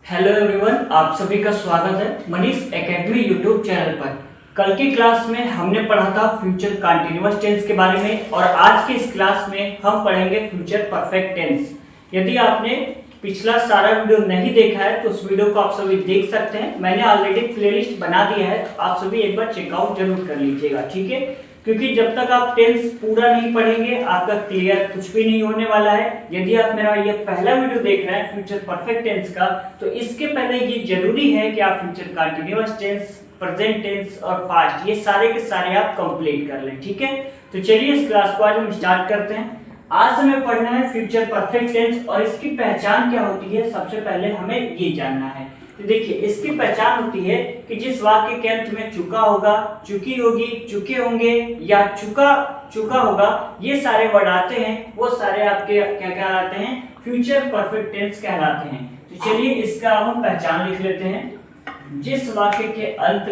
Hello everyone, आप सभी का स्वागत है मनीष एकेडमी यूट्यूब चैनल पर। कल की क्लास में हमने पढ़ा था फ्यूचर कंटीन्यूअस टेंस के बारे में और आज के इस क्लास में हम पढ़ेंगे फ्यूचर परफेक्ट टेंस। यदि आपने पिछला सारा वीडियो नहीं देखा है तो उस वीडियो को आप सभी देख सकते हैं। मैंने ऑलरेडी प्लेलिस्ट बना दिया है, आप सभी एक बार चेकआउट जरूर कर लीजिएगा, ठीक है। क्योंकि जब तक आप टेंस पूरा नहीं पढ़ेंगे आपका क्लियर कुछ भी नहीं होने वाला है। यदि आप मेरा ये पहला वीडियो देख रहे हैं फ्यूचर परफेक्ट टेंस का, तो इसके पहले ये जरूरी है कि आप future continuous tense, present tense और पास्ट ये सारे के सारे आप कंप्लीट कर लें, ठीक है। तो चलिए इस क्लास को आज हम स्टार्ट करते हैं। आज हमें पढ़ना है फ्यूचर परफेक्ट टेंस और इसकी पहचान क्या होती है, सबसे पहले हमें ये जानना है। तो देखिए, इसकी पहचान होती है कि जिस वाक्य के अंत में चुका होगा, चुकी होगी, चुके होंगे या चुका होगा, ये सारे वर्ड आते हैं, वो सारे आपके क्या कहलाते हैं, फ्यूचर परफेक्ट टेंस कहलाते हैं। तो चलिए इसका हम पहचान लिख लेते हैं। जिस वाक्य के अंत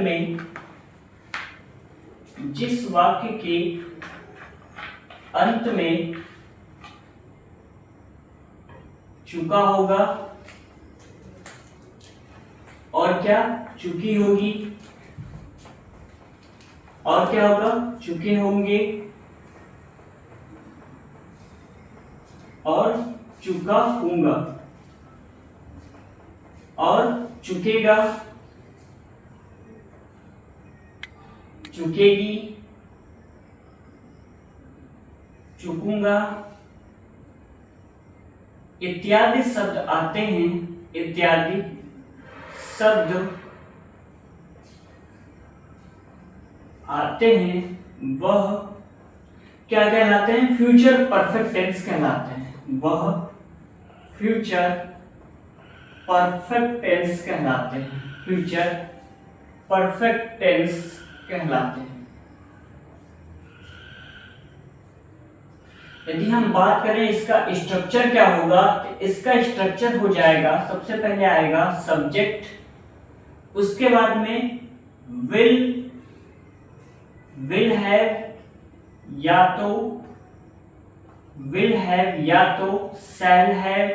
में चुका होगा और क्या, चुकी होगी, और क्या होगा, चुके होंगे और चुका होगा और चुकेगा, चुकेगी, चुकूंगा इत्यादि शब्द आते हैं। इत्यादि शब्द आते हैं, वह क्या कहलाते हैं, फ्यूचर परफेक्ट टेंस कहलाते हैं। वह फ्यूचर परफेक्ट टेंस कहलाते हैं। फ्यूचर परफेक्ट टेंस कहलाते हैं। यदि हम बात करें इसका स्ट्रक्चर क्या होगा, तो इसका स्ट्रक्चर हो जाएगा, सबसे पहले आएगा सब्जेक्ट, उसके बाद में विल हैव या तो शैल हैव,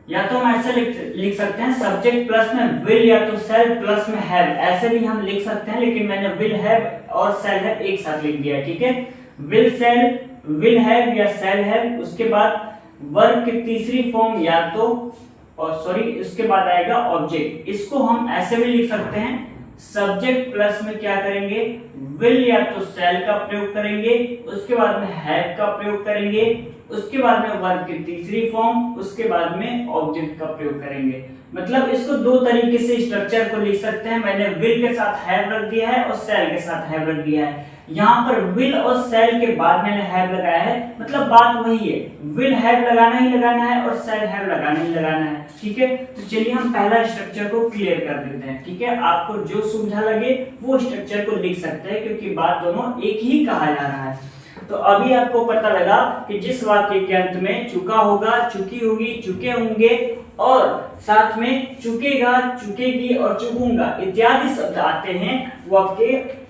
या तो हम ऐसे लिख सकते हैं सब्जेक्ट प्लस में विल या तो शैल प्लस में हैव, ऐसे भी हम लिख सकते हैं, लेकिन मैंने विल हैव और शैल हैव एक साथ लिख दिया, ठीक है। विल हैव या शैल हैव, उसके बाद वर्ब की तीसरी फॉर्म या तो उसके बाद आएगा ऑब्जेक्ट। इसको हम ऐसे भी लिख सकते हैं, सब्जेक्ट प्लस में क्या करेंगे, विल या तो शैल का प्रयोग करेंगे, उसके बाद में हैव का प्रयोग करेंगे, उसके बाद में वर्ब की तीसरी फॉर्म, उसके बाद में ऑब्जेक्ट का प्रयोग करेंगे। मतलब इसको दो तरीके से स्ट्रक्चर को लिख सकते हैं। मैंने विल के साथ हैव रख दिया है और शैल के साथ हैव रख दिया है। यहाँ पर विल और शैल के बाद मैंने हैव लगाया है, मतलब बात वही है, विल हैव लगाना ही लगाना है और शैल हैव लगाना ही लगाना है, ठीक है। तो चलिए हम पहला स्ट्रक्चर को क्लियर कर देते हैं, ठीक है। आपको जो सुविधा लगे वो स्ट्रक्चर को लिख सकते हैं, क्योंकि बात दोनों एक ही कहा जा रहा है। तो अभी आपको पता लगा कि जिस वाक्य के अंत में चुका होगा, चुकी होगी, चुके होंगे और साथ में चुकेगा, चुकेगी और चुकूंगा इत्यादि शब्द आते हैं, वो आपके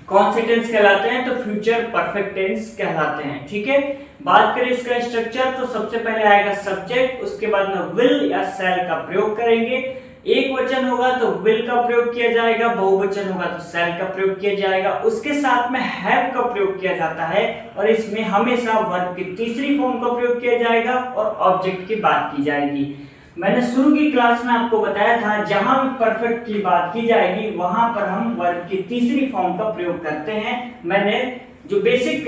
कौन से टेंस कहलाते हैं, तो फ्यूचर परफेक्ट टेंस कहलाते हैं, ठीक है। बात करें इसका स्ट्रक्चर, तो सबसे पहले आएगा सब्जेक्ट, उसके बाद में विल या शैल का प्रयोग करेंगे। एक वचन होगा तो विल का प्रयोग किया जाएगा, बहुवचन होगा तो शैल का प्रयोग किया जाएगा, उसके साथ में हैव का प्रयोग किया जाता है और इसमें हमेशा वर्ब की तीसरी फॉर्म का प्रयोग किया जाएगा और ऑब्जेक्ट की बात की जाएगी। मैंने शुरू की क्लास में आपको बताया था, जहां भी परफेक्ट की बात की जाएगी वहां पर हम वर्ब की तीसरी फॉर्म का प्रयोग करते हैं। मैंने जो बेसिक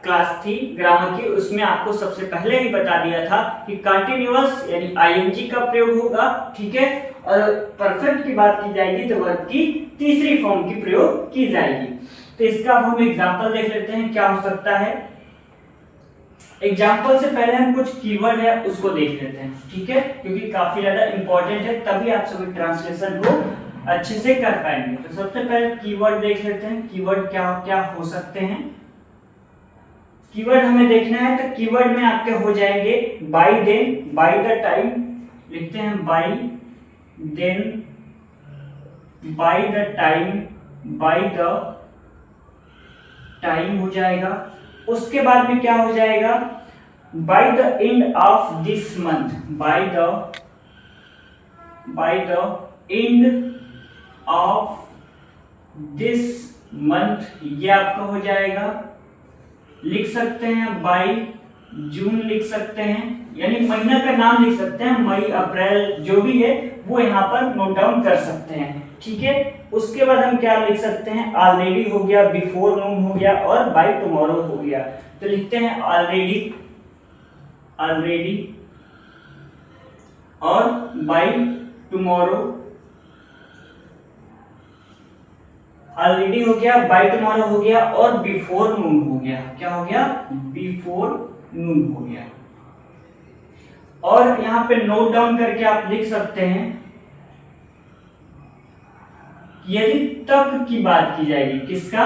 क्लास थी ग्रामर की, उसमें आपको सबसे पहले ही बता दिया था कि कंटीन्यूअस यानी आईएनजी का प्रयोग होगा, ठीक है, और परफेक्ट की बात की जाएगी तो वर्ब की तीसरी फॉर्म की प्रयोग की जाएगी। तो इसका हम एग्जांपल देख लेते हैं, क्या हो सकता है। एग्जाम्पल से पहले हम कुछ कीवर्ड है उसको देख लेते हैं, ठीक है, क्योंकि काफी ज्यादा इंपॉर्टेंट है, तभी आप सभी ट्रांसलेशन को अच्छे से कर पाएंगे। तो सबसे पहले कीवर्ड देख लेते हैं, कीवर्ड क्या क्या हो सकते हैं। कीवर्ड हमें देखना है तो कीवर्ड में आपके हो जाएंगे by then, by the time लिखते हैं, by then, by the time, by the time हो जाएगा। उसके बाद में क्या हो जाएगा, by the end of this month, by the by the end of this month, ये आपका हो जाएगा। लिख सकते हैं बाय जून लिख सकते हैं, यानी महीना का नाम लिख सकते हैं, मई अप्रैल जो भी है वो यहाँ पर नोट डाउन कर सकते हैं, ठीक है। उसके बाद हम क्या लिख सकते हैं, ऑलरेडी हो गया, बिफोर नून हो गया और बाय टुमारो हो गया। तो लिखते हैं ऑलरेडी, ऑलरेडी और बाय टुमारो। ऑलरेडी हो गया, बाय टुमारो हो गया और बिफोर नून हो गया। क्या हो गया, बिफोर नून हो गया। और यहां पे नोट डाउन करके आप लिख सकते हैं, यदि तक की बात की जाएगी, किसका,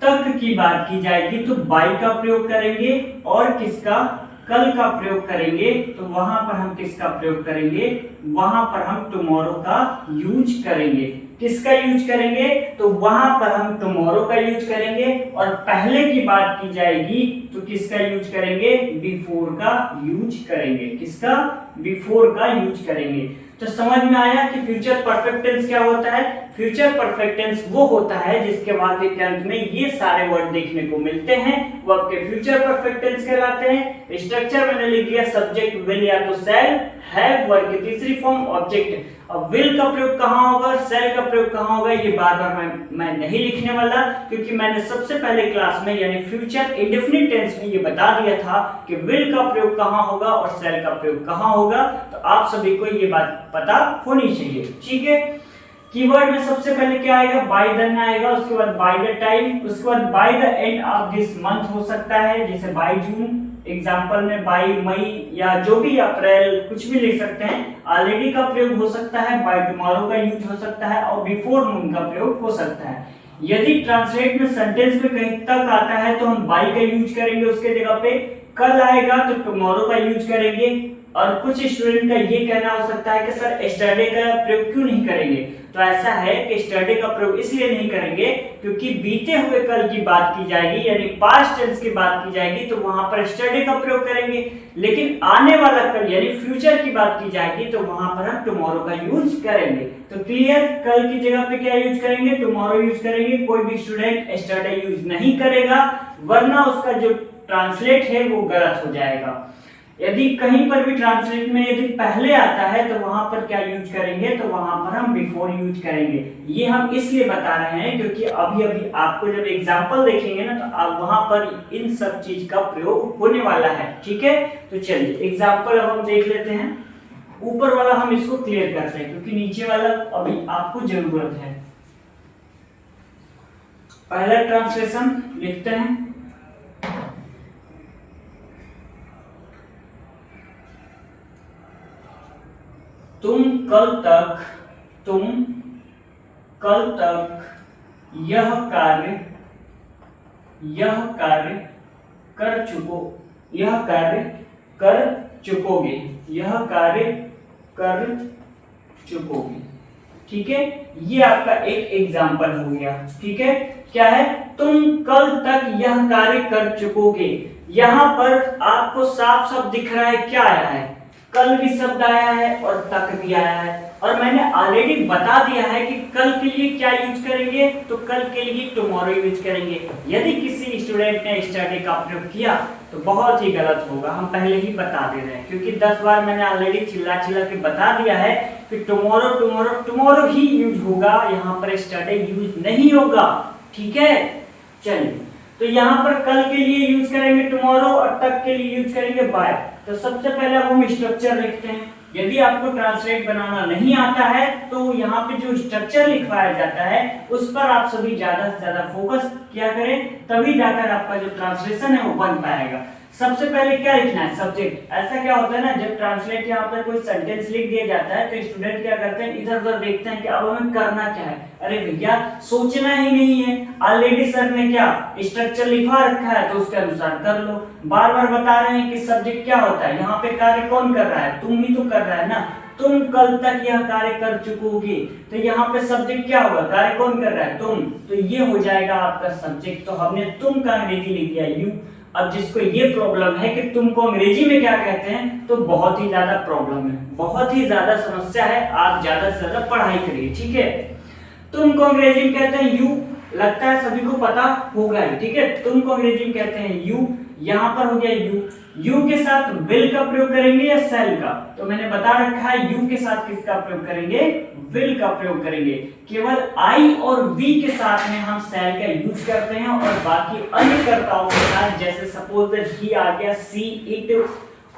तक की बात की जाएगी तो बाय का प्रयोग करेंगे, और किसका, कल का प्रयोग करेंगे तो वहां पर हम किसका प्रयोग करेंगे, वहां पर हम टुमारो का यूज करेंगे। किसका यूज करेंगे, तो वहां पर हम टुमारो का यूज करेंगे, और पहले की बात की जाएगी तो किसका यूज करेंगे, बिफोर का यूज करेंगे। किसका, बिफोर का यूज करेंगे। तो समझ में आया कि फ्यूचर परफेक्ट टेंस क्या होता है। फ्यूचर परफेक्ट टेंस वो होता है जिसके बाद के अंत में ये सारे वर्ड देखने को मिलते हैं, वो आपके फ्यूचर परफेक्ट टेंस कहलाते हैं। स्ट्रक्चर मैंने लिख दिया, सब्जेक्ट विल या तो शैल, हैव वर्ब की तीसरी फॉर्म ऑब्जेक्ट। अब विल का प्रयोग कहां होगा, शैल का प्रयोग कहां होगा, ये बार बार मैं नहीं लिखने वाला, क्योंकि मैंने सबसे पहले क्लास में यानी फ्यूचर इंडेफिनिट टेंस में ये बता दिया था कि विल का प्रयोग कहां होगा और शैल का प्रयोग कहां होगा। तो आप सभी को ये बात पता होनी चाहिए, ठीक है। कीवर्ड में सबसे पहले क्या आएगा, बाय द आएगा, उसके बाद बाय द टाइम, उसके बाद bye the end of this month हो सकता है, जैसे बाय जून, एग्जांपल में बाय मई, या जो भी अप्रैल, कुछ भी लिख सकते हैं। ऑलरेडी का प्रयोग हो सकता है, बाय टुमारो का यूज हो सकता है, और बिफोर नून का प्रयोग हो सकता है। यदि ट्रांसलेट में सेंटेंस में कहीं तक आता है तो हम बाय का यूज करेंगे उसके जगह पे, कल आएगा तो टुमारो का यूज करेंगे। और कुछ स्टूडेंट का ये कहना हो सकता है कि सर यस्टरडे का प्रयोग क्यों नहीं करेंगे, तो ऐसा है कि यस्टरडे का प्रयोग इसलिए नहीं करेंगे क्योंकि बीते हुए कल की बात की जाएगी, यानी पास्ट टेंस की बात की जाएगी तो वहां पर यस्टरडे का प्रयोग करेंगे। लेकिन आने वाला कल यानी फ्यूचर की बात की जाएगी तो वहां पर हम टुमारो का यूज करेंगे। तो क्लियर, कल की जगह पे क्या यूज करेंगे, टुमारो यूज करेंगे। कोई भी स्टूडेंट यस्टरडे यूज नहीं करेगा, वरना उसका जो ट्रांसलेट है वो गलत हो जाएगा। यदि कहीं पर भी ट्रांसलेट में यदि पहले आता है तो वहां पर क्या यूज करेंगे, तो वहां पर हम बिफोर यूज करेंगे। ये हम इसलिए बता रहे हैं क्योंकि अभी अभी आपको जब एग्जांपल देखेंगे ना तो आप वहां पर इन सब चीज का प्रयोग होने वाला है, ठीक है। तो चलिए एग्जांपल अब हम देख लेते हैं। ऊपर वाला हम इसको क्लियर करते हैं क्योंकि नीचे वाला अभी आपको जरूरत है। पहला ट्रांसलेशन लिखते हैं, तुम कल तक यह कार्य कर चुकोगे, ठीक है। ये आपका एक एग्जाम्पल हो गया, ठीक है। क्या है, तुम कल तक यह कार्य कर चुकोगे। यहां पर आपको साफ साफ दिख रहा है क्या आया है, कल भी शब्द आया है और तक भी आया है। और मैंने ऑलरेडी बता दिया है कि कल के लिए क्या यूज करेंगे, तो कल के लिए टुमारो यूज करेंगे। यदि किसी स्टूडेंट ने यस्टरडे का प्रयोग किया तो बहुत ही गलत होगा, हम पहले ही बता दे रहे हैं क्योंकि 10 बार मैंने ऑलरेडी चिल्ला के बता दिया है कि टुमारो ही यूज होगा, यहाँ पर यस्टरडे यूज नहीं होगा, ठीक है। चलिए, तो यहाँ पर कल के लिए यूज करेंगे टुमारो और तक के लिए यूज करेंगे बाय। तो सबसे पहले हम स्ट्रक्चर लिखते हैं। यदि आपको ट्रांसलेट बनाना नहीं आता है तो यहाँ पे जो स्ट्रक्चर लिखवाया जाता है उस पर आप सभी ज्यादा से ज्यादा फोकस किया करें, तभी जाकर आपका जो ट्रांसलेशन है वो बन पाएगा। सबसे पहले क्या लिखना है, सब्जेक्ट। ऐसा क्या होता है ना, जब ट्रांसलेट यहाँ पर कोई सेंटेंस लिख दिया जाता है तो स्टूडेंट क्या करते हैं, इधर उधर देखते हैं कि अब हमें करना क्या है। अरे भैया, सोचना ही नहीं है, ऑलरेडी सर ने क्या स्ट्रक्चर लिखवा रखा है तो उसके अनुसार कर लो। बार बार बता रहे हैं कि सब्जेक्ट क्या होता है, यहाँ पे कार्य कौन कर रहा है, तुम ही तो कर रहा है ना। तुम कल तक यह कार्य कर चुकोगे, तो यहाँ पे सब्जेक्ट क्या होगा, कार्य कौन कर रहा है, तुम। तो ये हो जाएगा आपका सब्जेक्ट। तो हमने तुम का अंग्रेजी लिख दिया यू। अब जिसको ये प्रॉब्लम है कि तुमको अंग्रेजी में क्या कहते हैं, तो बहुत ही ज्यादा प्रॉब्लम है, बहुत ही ज्यादा समस्या है, आप ज्यादा से ज्यादा पढ़ाई करिए, ठीक है। तुमको अंग्रेजी में कहते हैं यू, लगता है सभी को पता होगा ही, ठीक है। तुमको अंग्रेजी में कहते हैं यू, यहाँ पर हो गया यू, यू के साथ विल का प्रयोग करेंगे या सेल का, तो मैंने बता रखा है यू के साथ किसका प्रयोग करेंगे, विल का प्रयोग करेंगे। केवल आई और वी के साथ में हम सेल का यूज करते हैं और बाकी अन्य कर्ताओं के साथ, जैसे सपोज दैट ही आ गया, सी, इट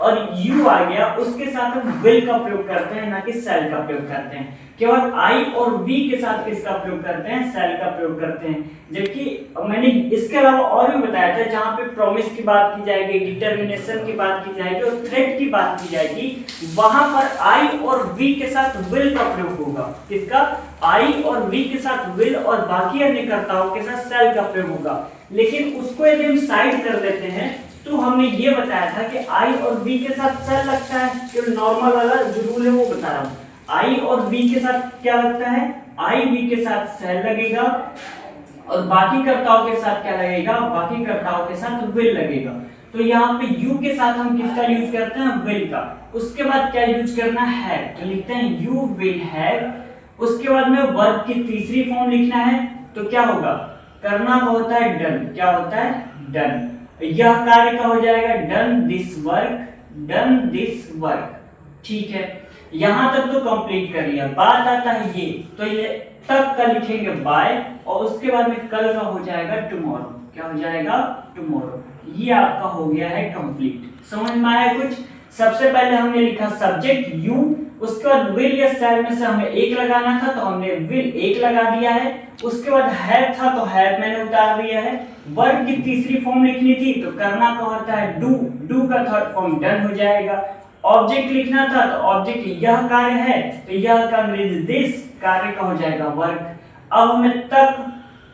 और यू आ गया, उसके साथ हम विल का प्रयोग करते हैं, ना कि सेल का प्रयोग करते हैं। केवल आई और वी के साथ किसका प्रयोग करते हैं, सेल का प्रयोग करते हैं। जबकि मैंने इसके अलावा और भी बताया था, जहां पे प्रॉमिस की बात की जाएगी, डिटर्मिनेशन की बात की जाएगी और थ्रेट की बात की जाएगी, वहां पर आई और वी के साथ विल का प्रयोग होगा। किसका, आई और वी के साथ विल और बाकी अन्य कर्ताओं के साथ सेल का प्रयोग होगा। लेकिन उसको यदि हम साइड कर देते हैं, तो हमने ये बताया था कि आई और बी के साथ सेल लगता है, केवल नॉर्मल वाला जो रूल है वो बता रहा हूं। आई और बी के साथ क्या लगता है, आई बी के साथ सेल लगेगा और बाकी कर्ताओं के साथ क्या लगेगा, बाकी कर्ताओं के साथ विल लगेगा। तो यहाँ पे यू के साथ हम किसका यूज करते हैं, विल का। उसके बाद क्या यूज करना है, तो लिखते हैं यू विल हैव। उसके बाद में वर्ब की तीसरी फॉर्म लिखना है, तो क्या होगा, करना का होता है डन, क्या होता है, डन। यह कार्य का हो जाएगा done this work, done this work, ठीक है। यहां तक तो कंप्लीट कर लिया। बात आता है ये, तो ये तक का लिखेंगे बाय और उसके बाद में कल का हो जाएगा टुमारो, क्या हो जाएगा, टुमारो। ये आपका हो गया है कंप्लीट। समझ में आया कुछ। सबसे पहले हमने लिखा सब्जेक्ट यू, उसके बाद विल या सेल में से हमें एक लगाना था, तो हमने विल एक लगा दिया है। उसके बाद हैव था, तो हैव मैंने उतार दिया है। वर्ब की तीसरी फॉर्म लिखनी थी, तो करना का होता है डू, डू का थर्ड फॉर्म डन हो जाएगा। ऑब्जेक्ट लिखना था, तो ऑब्जेक्ट यह कार्य है, तो यह का अंग्रेजी दिस कार्य का हो जाएगा वर्क। अब हमें तक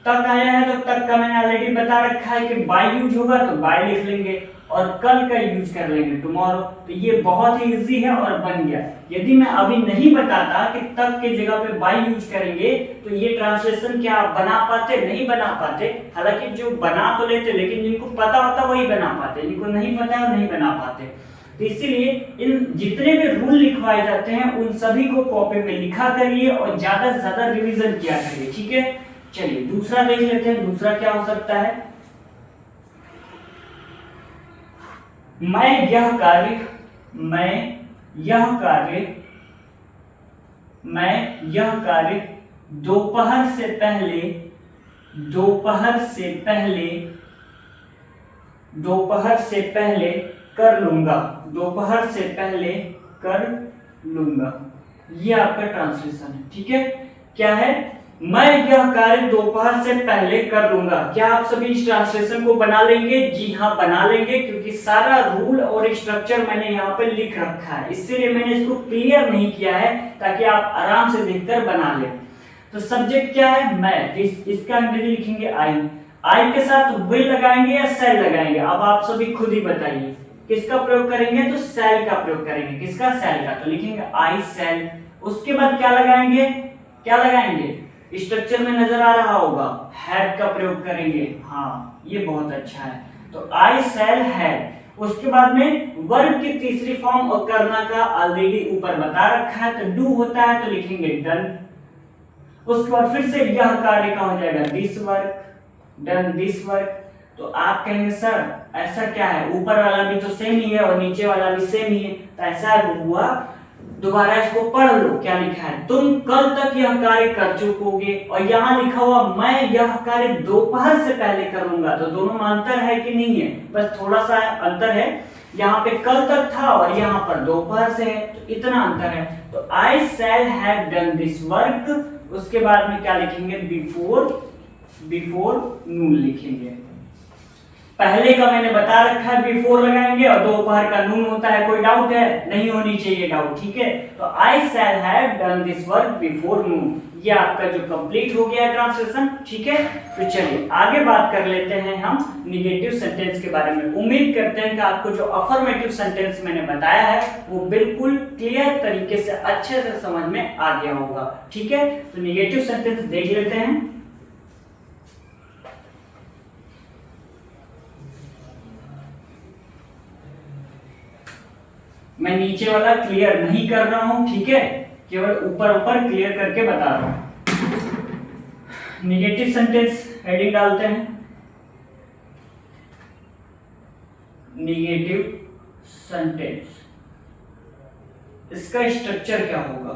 आया है, तो तक का मैंने ऑलरेडी बता रखा है कि बाय यूज होगा, तो बाय लिख लेंगे और कल का यूज कर लेंगे टुमारो। तो ये बहुत ही इजी है और बन गया। यदि मैं अभी नहीं बताता कि तक के जगह पे बाय यूज करेंगे, तो ये ट्रांसलेशन क्या आप बना पाते, नहीं बना पाते। हालांकि जो बना तो लेते, लेकिन जिनको पता होता वही बना पाते, जिनको नहीं पता है वो नहीं बना पाते। तो इसीलिए इन जितने भी रूल लिखवाए जाते हैं उन सभी को कॉपी में लिखा करिए और ज्यादा से ज्यादा रिवीजन किया करिए, ठीक है। चलिए दूसरा देख लेते हैं। दूसरा क्या हो सकता है, मैं यह कार्य दोपहर से पहले कर लूंगा। ये आपका ट्रांसलेशन है, ठीक है। क्या है, मैं यह कार्य दोपहर से पहले कर लूंगा। क्या आप सभी इस ट्रांसलेशन को बना लेंगे? जी हाँ, बना लेंगे, क्योंकि सारा रूल और स्ट्रक्चर मैंने यहाँ पे लिख रखा है। इसलिए मैंने इसको क्लियर नहीं किया है ताकि आप आराम से देखकर बना लें। तो सब्जेक्ट क्या है, मैं, इसका अंग्रेजी लिखेंगे आई के साथ विल लगाएंगे या सेल लगाएंगे? अब आप सभी खुद ही बताइए। किसका प्रयोग करेंगे, तो सेल का प्रयोग करेंगे। किसका, सेल का। तो लिखेंगे आई सेल। उसके बाद क्या लगाएंगे, स्ट्रक्चर में नजर आ रहा होगा, हैव का प्रयोग करेंगे। हाँ, ये बहुत अच्छा है। तो आई सेल हैव। उसके बाद में वर्ब की तीसरी फॉर्म और करना का ऑलरेडी ऊपर बता रखा है, तो डू होता है, तो लिखेंगे डन। उसके बाद फिर से यह कार्य का हो जाएगा this work, done this work. तो आप कहेंगे सर ऐसा क्या है, ऊपर वाला भी तो सेम ही है और नीचे वाला भी सेम ही है, तो ऐसा हुआ। दोबारा इसको पढ़ लो, क्या लिखा है, तुम कल तक यह कार्य कर चुकोगे। और यहाँ लिखा हुआ मैं यह कार्य दोपहर से पहले करूंगा। तो दोनों में अंतर है कि नहीं है, बस थोड़ा सा अंतर है। यहाँ पे कल तक था और यहाँ पर दोपहर से है, तो इतना अंतर है। तो I shall have done this work. उसके बाद में क्या लिखेंगे, बिफोर नून लिखेंगे। पहले का मैंने बता रखा है बिफोर लगाएंगे और दोपहर का नून होता है। कोई डाउट है? नहीं होनी चाहिए डाउट, ठीक है। तो I shall have done this work before noon. ये आपका जो कंप्लीट हो गया है ट्रांसलेशन, ठीक है। तो चलिए आगे बात कर लेते हैं हम निगेटिव सेंटेंस के बारे में। उम्मीद करते हैं कि आपको जो अफर्मेटिव सेंटेंस मैंने बताया है वो बिल्कुल क्लियर तरीके से अच्छे से समझ में आ गया होगा, ठीक है। तो निगेटिव सेंटेंस देख लेते हैं। मैं नीचे वाला क्लियर नहीं कर रहा हूं, ठीक है, केवल ऊपर ऊपर क्लियर करके बता रहा हूं। नेगेटिव सेंटेंस हेडिंग डालते हैं, नेगेटिव सेंटेंस, इसका स्ट्रक्चर क्या होगा,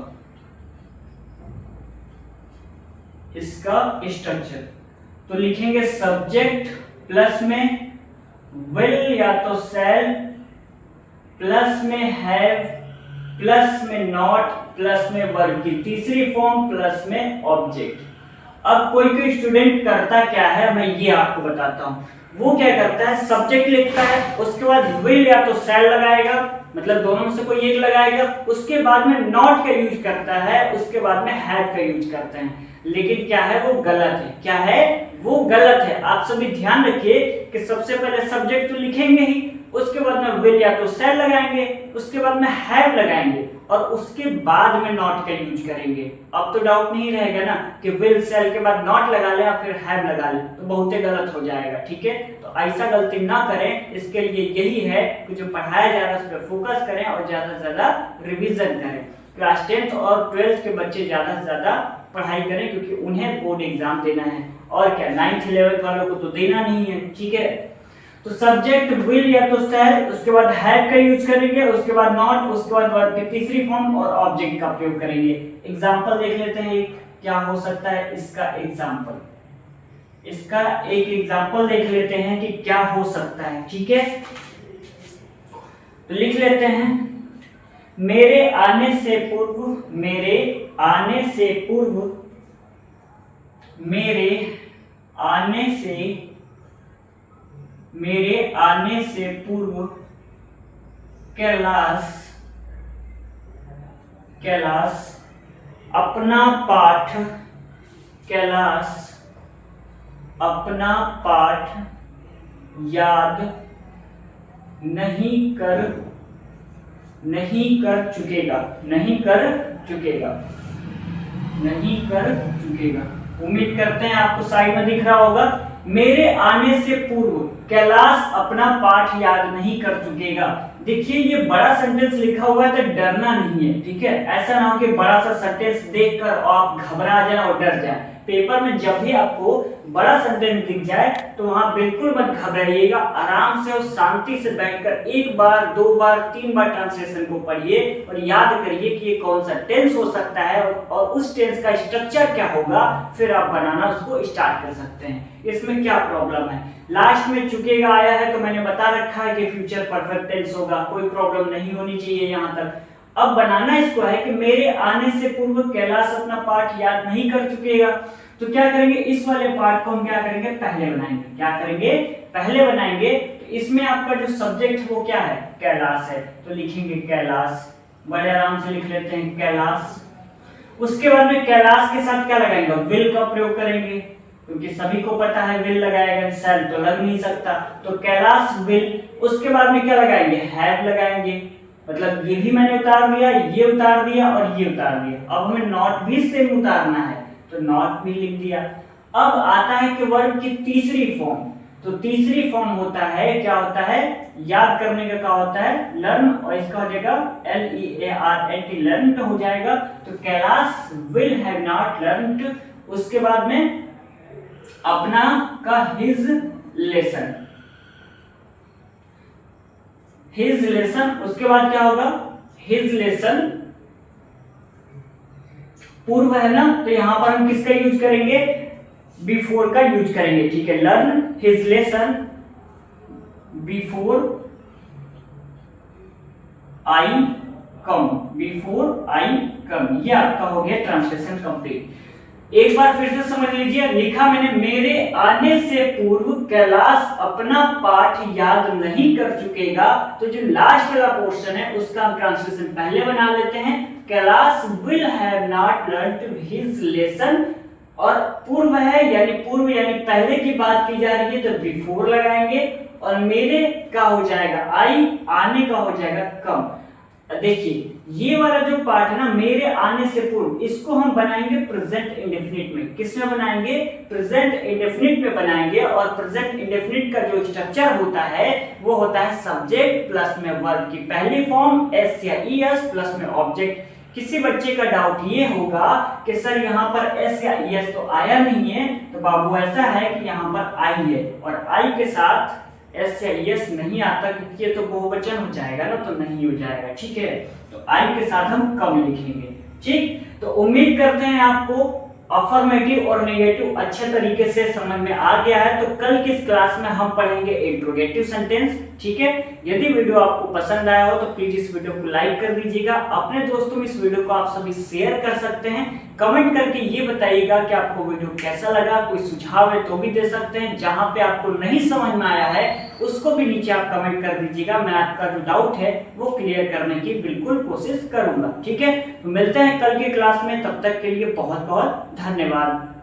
इसका स्ट्रक्चर तो लिखेंगे सब्जेक्ट प्लस में विल या तो शैल, प्लस में हैव, प्लस में नॉट, प्लस में वर्ब की तीसरी फॉर्म, प्लस में ऑब्जेक्ट। अब कोई स्टूडेंट करता क्या है, मैं ये आपको बताता हूं। वो क्या करता है, सब्जेक्ट लिखता है, उसके बाद विल या तो शैल लगाएगा, मतलब दोनों में से कोई एक लगाएगा, उसके बाद में नॉट का यूज करता है, उसके बाद में हैव का यूज करते हैं। लेकिन क्या है, वो गलत है। क्या है, वो गलत है। आप सभी ध्यान रखिए कि सबसे पहले सब्जेक्ट तो लिखेंगे ही, उसके बाद में विल या तो शैल लगाएंगे, उसके बाद में हैव लगाएंगे और उसके बाद में नॉट का यूज करेंगे। अब तो डाउट नहीं रहेगा ना कि विल शैल के बाद नॉट लगा ले या फिर हैव लगा ले, तो बहुत ही गलत हो जाएगा, ठीक है। तो ऐसा गलती ना करें, इसके लिए यही है कि जो पढ़ाया जा रहा है उस पर फोकस करें और ज्यादा से ज्यादा रिविजन करें। क्लास 10th और 12th के बच्चे ज्यादा से ज्यादा पढ़ाई करें, क्योंकि उन्हें बोर्ड एग्जाम देना है, और क्या 9th 11th वालों को तो देना नहीं है, ठीक है। तो सब्जेक्ट विल या तो शैल, उसके बाद हैव का यूज करेंगे, उसके बाद नॉट, उसके बाद वर्ब की तीसरी फॉर्म और ऑब्जेक्ट का प्रयोग करेंगे। एग्जांपल देख लेते हैं क्या हो सकता है इसका एग्जांपल, इसका एक एग्जांपल देख लेते हैं कि क्या हो सकता है, ठीक है। तो लिख लेते हैं, मेरे आने से पूर्व, मेरे आने से पूर्व, मेरे आने से, मेरे आने से पूर्व कैलाश, कैलाश अपना पाठ, कैलाश अपना पाठ याद नहीं कर चुकेगा, नहीं कर चुकेगा, नहीं कर चुकेगा। उम्मीद करते हैं आपको साइड में दिख रहा होगा, मेरे आने से पूर्व कैलाश अपना पाठ याद नहीं कर चुकेगा। देखिए ये बड़ा सेंटेंस लिखा हुआ है तो डरना नहीं है, ठीक है। ऐसा ना हो कि बड़ा सा सेंटेंस देखकर आप घबरा जाए और डर जाए। पेपर में जब भी आपको बड़ा सेंटेंस दिख जाए तो वहां बिल्कुल मत घबराइएगा, आराम से और शांति से बैठकर एक बार, दो बार, तीन बार ट्रांसलेशन को पढ़िए और याद करिए कि ये कौन सा टेंस हो सकता है और उस टेंस का स्ट्रक्चर क्या होगा, फिर आप बनाना उसको स्टार्ट कर सकते हैं। इसमें क्या प्रॉब्लम है, लास्ट में चुकेगा आया है तो मैंने बता रखा है कि फ्यूचर परफेक्ट टेंस होगा, कोई प्रॉब्लम नहीं होनी चाहिए यहाँ तक। अब बनाना इसको है कि मेरे आने से पूर्व कैलाश अपना पाठ याद नहीं कर चुकेगा। तो क्या करेंगे, इस वाले पार्ट को हम क्या करेंगे, पहले बनाएंगे। क्या करेंगे, पहले बनाएंगे। तो इसमें आपका जो सब्जेक्ट वो क्या है, कैलाश है, तो लिखेंगे कैलाश, बड़े आराम से लिख लेते हैं कैलाश। उसके बाद में कैलाश के साथ क्या लगाएंगे, विल का प्रयोग करेंगे, क्योंकि सभी को पता है विल लगाएगा, शैल तो लग नहीं सकता, तो कैलाश विल। उसके बाद में क्या लगाएंगे, हैव लगाएंगे, मतलब ये भी मैंने उतार दिया, ये उतार दिया और ये उतार दिया। अब हमें नॉट भी सेम उतारना है तो नॉट भी लिख दिया। अब आता है कि वर्ब की तीसरी फॉर्म, तो तीसरी फॉर्म होता है, क्या होता है, याद करने का क्या होता है, लर्न, और इसका हो जाएगा LEARNT, लर्न हो जाएगा। तो Kailash will have not learned, उसके बाद में अपना का हिज लेसन, हिज लेसन। उसके बाद क्या होगा, हिज लेसन, पूर्व है ना, तो यहां पर हम किसका यूज करेंगे, बिफोर का यूज करेंगे, ठीक है। Learn his lesson before I come, before I come, ये आपका हो गया ट्रांसलेशन कंप्लीट। एक बार फिर से समझ लीजिए, लिखा मैंने मेरे आने से पूर्व कैलाश अपना पाठ याद नहीं कर चुकेगा, तो जो लास्ट वाला पोर्शन है उसका हम ट्रांसलेशन पहले बना लेते हैं, Kailash will have not learned his lesson, और पूर्व है यानी पूर्व यानी पहले की बात की जा रही है तो बिफोर लगाएंगे, और मेरे का हो जाएगा आई, आने का हो जाएगा कम। देखिए ये वाला जो पार्ट है ना, मेरे आने से पूर्व, इसको हम बनाएंगे प्रेजेंट इंडेफिनिट में। किसमें बनाएंगे? प्रेजेंट इंडेफिनिट में बनाएंगे। और प्रेजेंट इंडेफिनिट का जो स्ट्रक्चर होता है वो होता है सब्जेक्ट प्लस में वर्ब की पहली फॉर्म एस या ईएस प्लस में ऑब्जेक्ट। किसी बच्चे का डाउट ये होगा कि सर यहाँ पर एस या ईएस तो आया नहीं है, तो बाबू ऐसा है कि यहाँ पर आई है और आई के साथ एस या एस नहीं आता, क्योंकि ये तो बहुवचन हो जाएगा ना, तो नहीं हो जाएगा। ठीक है, तो आई के साथ हम कम लिखेंगे। ठीक, तो उम्मीद करते हैं आपको अफर्मेटिव और नेगेटिव अच्छे तरीके से समझ में आ गया है। तो कल की इस क्लास में हम पढ़ेंगे इंट्रोगेटिव सेंटेंस। ठीक है, यदि वीडियो आपको पसंद आया हो तो प्लीज इस वीडियो को लाइक कर दीजिएगा। अपने दोस्तों में इस वीडियो को आप सभी शेयर कर सकते हैं। कमेंट करके ये बताइएगा कि आपको वीडियो कैसा लगा। कोई सुझाव है तो भी दे सकते हैं। जहां पे आपको नहीं समझ में आया है उसको भी नीचे आप कमेंट कर दीजिएगा। मैं आपका जो डाउट है वो क्लियर करने की बिल्कुल कोशिश करूंगा। ठीक है, तो मिलते हैं कल की क्लास में। तब तक के लिए बहुत बहुत धन्यवाद।